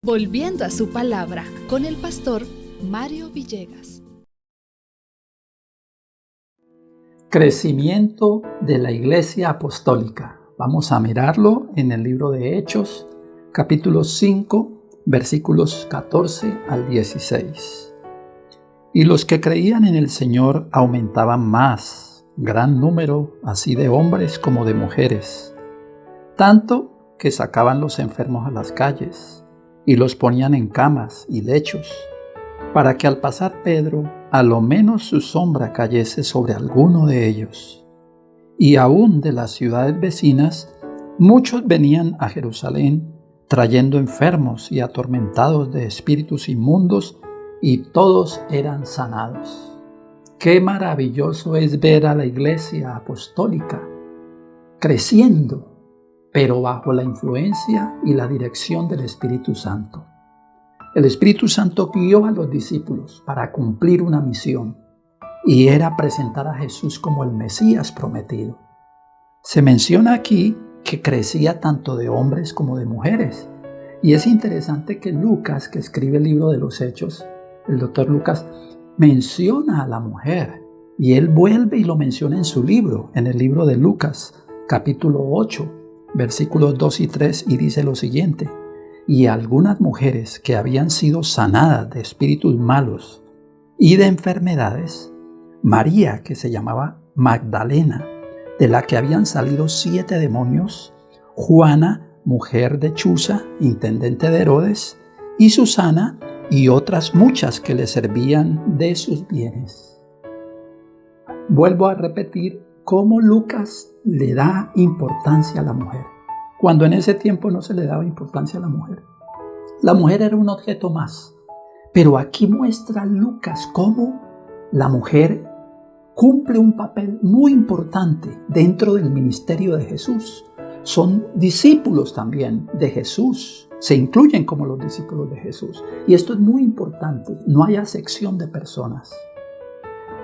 Volviendo a su palabra con el pastor Mario Villegas. Crecimiento de la Iglesia Apostólica. Vamos a mirarlo en el libro de Hechos, capítulo 5, versículos 14 al 16. Y los que creían en el Señor aumentaban más, gran número, así de hombres como de mujeres, tanto que sacaban los enfermos a las calles y los ponían en camas y lechos, para que al pasar Pedro, a lo menos su sombra cayese sobre alguno de ellos. Y aún de las ciudades vecinas, muchos venían a Jerusalén, trayendo enfermos y atormentados de espíritus inmundos, y todos eran sanados. Qué maravilloso es ver a la Iglesia Apostólica creciendo, pero bajo la influencia y la dirección del Espíritu Santo. El Espíritu Santo guió a los discípulos para cumplir una misión, y era presentar a Jesús como el Mesías prometido. Se menciona aquí que crecía tanto de hombres como de mujeres, y es interesante que Lucas, que escribe el libro de los Hechos, el doctor Lucas, menciona a la mujer, y él vuelve y lo menciona en su libro, en el libro de Lucas, capítulo 8, versículos 2 y 3, y dice lo siguiente: y algunas mujeres que habían sido sanadas de espíritus malos y de enfermedades, María, que se llamaba Magdalena, de la que habían salido 7 demonios, Juana, mujer de Chuza, intendente de Herodes, y Susana, y otras muchas que le servían de sus bienes. Vuelvo a repetir cómo Lucas le da importancia a la mujer, cuando en ese tiempo no se le daba importancia a la mujer. La mujer era un objeto más, pero aquí muestra Lucas cómo la mujer cumple un papel muy importante dentro del ministerio de Jesús. Son discípulos también de Jesús, se incluyen como los discípulos de Jesús. Y esto es muy importante, no hay acepción de personas.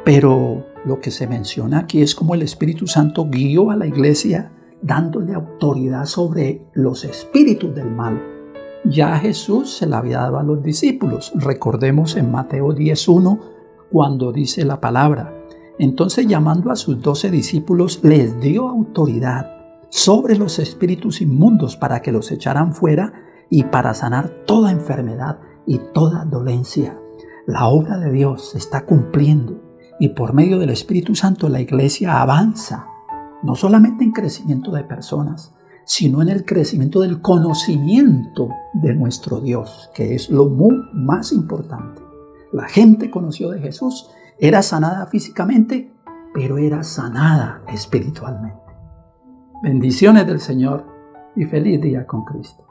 Pero lo que se menciona aquí es cómo el Espíritu Santo guió a la iglesia dándole autoridad sobre los espíritus del mal. Ya Jesús se la había dado a los discípulos. Recordemos en Mateo 10:1 cuando dice la palabra: entonces, llamando a sus 12 discípulos, les dio autoridad sobre los espíritus inmundos para que los echaran fuera y para sanar toda enfermedad y toda dolencia. La obra de Dios se está cumpliendo y por medio del Espíritu Santo la iglesia avanza, no solamente en crecimiento de personas, sino en el crecimiento del conocimiento de nuestro Dios, que es lo más importante. La gente conoció de Jesús, era sanada físicamente, pero era sanada espiritualmente. Bendiciones del Señor y feliz día con Cristo.